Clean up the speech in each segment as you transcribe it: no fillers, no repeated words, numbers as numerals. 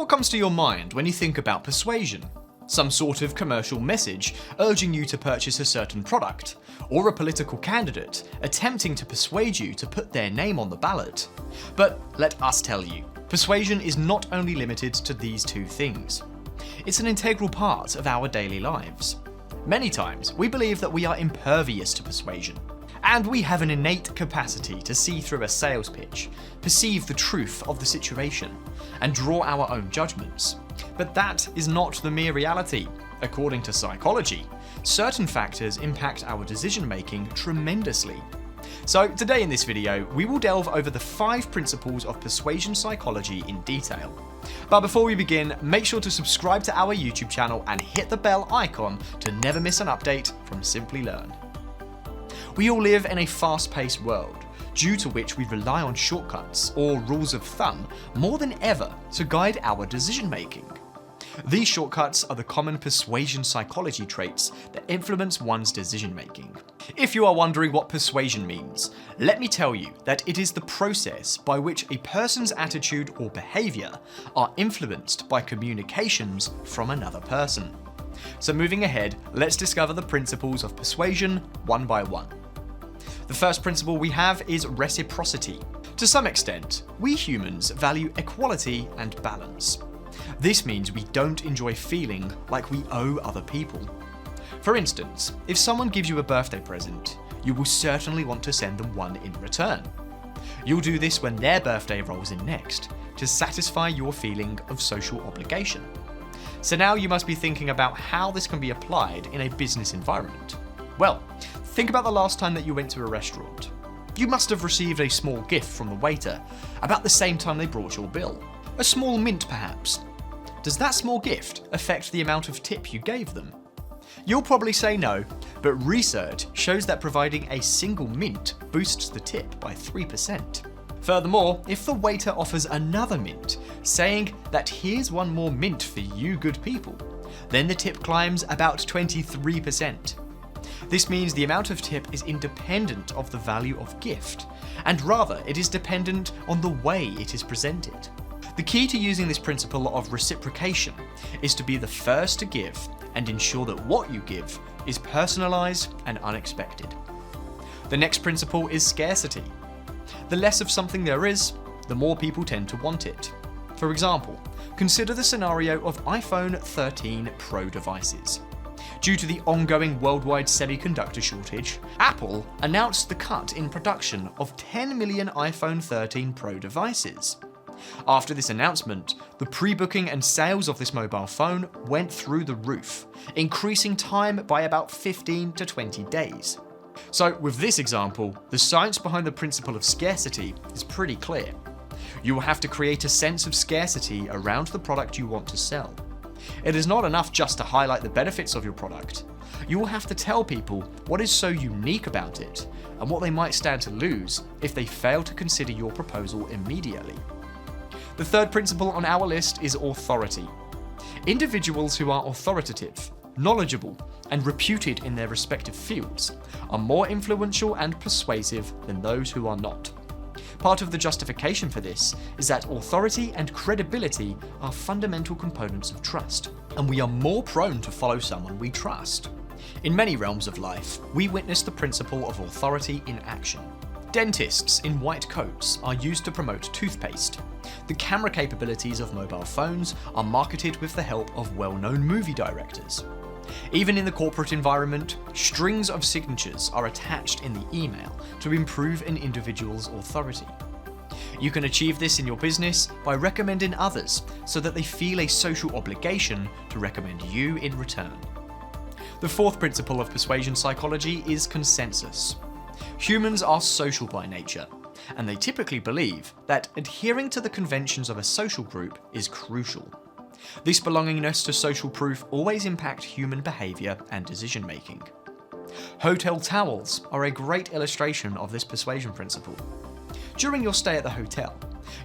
What comes to your mind when you think about persuasion? Some sort of commercial message urging you to purchase a certain product, or a political candidate attempting to persuade you to put their name on the ballot. But let us tell you, persuasion is not only limited to these two things. It's an integral part of our daily lives. Many times, we believe that we are impervious to persuasion, and we have an innate capacity to see through a sales pitch, perceive the truth of the situation, and draw our own judgments. But that is not the mere reality. According to psychology, certain factors impact our decision-making tremendously. So today in this video, we will delve over the 5 principles of persuasion psychology in detail. But before we begin, make sure to subscribe to our YouTube channel and hit the bell icon to never miss an update from Simplilearn. We all live in a fast-paced world, due to which we rely on shortcuts or rules of thumb more than ever to guide our decision-making. These shortcuts are the common persuasion psychology traits that influence one's decision-making. If you are wondering what persuasion means, let me tell you that it is the process by which a person's attitude or behaviour are influenced by communications from another person. So moving ahead, let's discover the principles of persuasion one by one. The first principle we have is reciprocity. To some extent, we humans value equality and balance. This means we don't enjoy feeling like we owe other people. For instance, if someone gives you a birthday present, you will certainly want to send them one in return. You'll do this when their birthday rolls in next, to satisfy your feeling of social obligation. So now you must be thinking about how this can be applied in a business environment. Well, think about the last time that you went to a restaurant. You must have received a small gift from the waiter about the same time they brought your bill. A small mint perhaps. Does that small gift affect the amount of tip you gave them? You'll probably say no, but research shows that providing a single mint boosts the tip by 3%. Furthermore, if the waiter offers another mint, saying that here's one more mint for you good people, then the tip climbs about 23%. This means the amount of tip is independent of the value of gift, and rather it is dependent on the way it is presented. The key to using this principle of reciprocation is to be the first to give and ensure that what you give is personalised and unexpected. The next principle is scarcity. The less of something there is, the more people tend to want it. For example, consider the scenario of iPhone 13 Pro devices. Due to the ongoing worldwide semiconductor shortage, Apple announced the cut in production of 10 million iPhone 13 Pro devices. After this announcement, the pre-booking and sales of this mobile phone went through the roof, increasing time by about 15 to 20 days. So with this example, the science behind the principle of scarcity is pretty clear. You will have to create a sense of scarcity around the product you want to sell. It is not enough just to highlight the benefits of your product. You will have to tell people what is so unique about it and what they might stand to lose if they fail to consider your proposal immediately. The third principle on our list is authority. Individuals who are authoritative, knowledgeable, and reputed in their respective fields are more influential and persuasive than those who are not. Part of the justification for this is that authority and credibility are fundamental components of trust, and we are more prone to follow someone we trust. In many realms of life, we witness the principle of authority in action. Dentists in white coats are used to promote toothpaste. The camera capabilities of mobile phones are marketed with the help of well-known movie directors. Even in the corporate environment, strings of signatures are attached in the email to improve an individual's authority. You can achieve this in your business by recommending others so that they feel a social obligation to recommend you in return. The fourth principle of persuasion psychology is consensus. Humans are social by nature, and they typically believe that adhering to the conventions of a social group is crucial. This belongingness to social proof always impacts human behaviour and decision making. Hotel towels are a great illustration of this persuasion principle. During your stay at the hotel,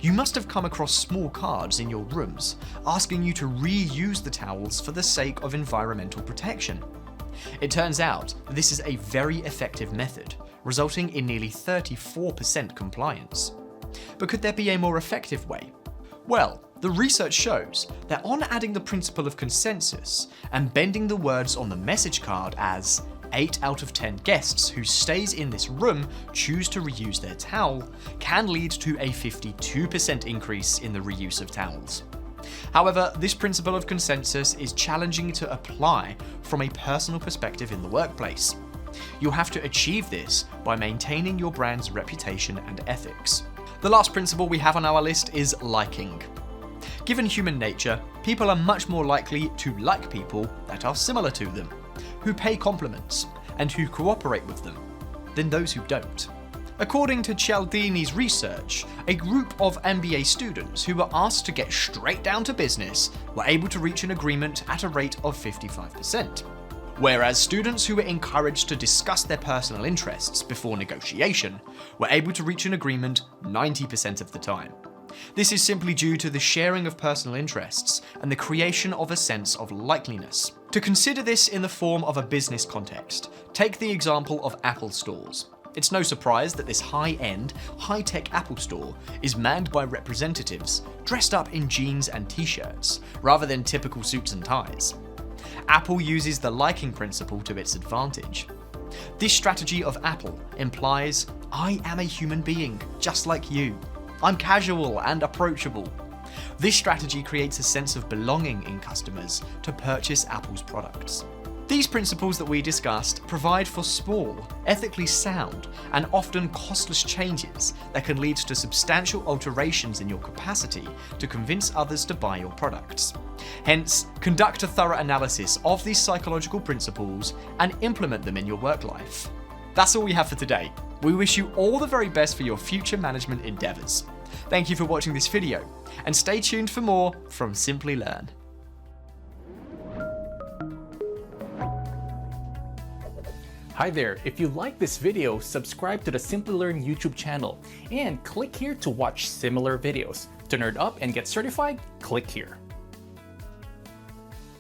you must have come across small cards in your rooms asking you to reuse the towels for the sake of environmental protection. It turns out that this is a very effective method, resulting in nearly 34% compliance. But could there be a more effective way? Well, The research shows that on adding the principle of consensus and bending the words on the message card as 8 out of 10 guests who stays in this room choose to reuse their towel can lead to a 52% increase in the reuse of towels. However, this principle of consensus is challenging to apply from a personal perspective in the workplace. You'll have to achieve this by maintaining your brand's reputation and ethics. The last principle we have on our list is liking. Given human nature, people are much more likely to like people that are similar to them, who pay compliments, and who cooperate with them, than those who don't. According to Cialdini's research, a group of MBA students who were asked to get straight down to business were able to reach an agreement at a rate of 55%, whereas students who were encouraged to discuss their personal interests before negotiation were able to reach an agreement 90% of the time. This is simply due to the sharing of personal interests and the creation of a sense of likeliness. To consider this in the form of a business context, take the example of Apple stores. It's no surprise that this high-end, high-tech Apple store is manned by representatives dressed up in jeans and t-shirts, rather than typical suits and ties. Apple uses the liking principle to its advantage. This strategy of Apple implies, I am a human being, just like you. I'm casual and approachable. This strategy creates a sense of belonging in customers to purchase Apple's products. These principles that we discussed provide for small, ethically sound, and often costless changes that can lead to substantial alterations in your capacity to convince others to buy your products. Hence, conduct a thorough analysis of these psychological principles and implement them in your work life. That's all we have for today. We wish you all the very best for your future management endeavors. Thank you for watching this video, and stay tuned for more from Simplilearn. Hi there, if you like this video, subscribe to the Simplilearn YouTube channel and click here to watch similar videos. To nerd up and get certified, click here.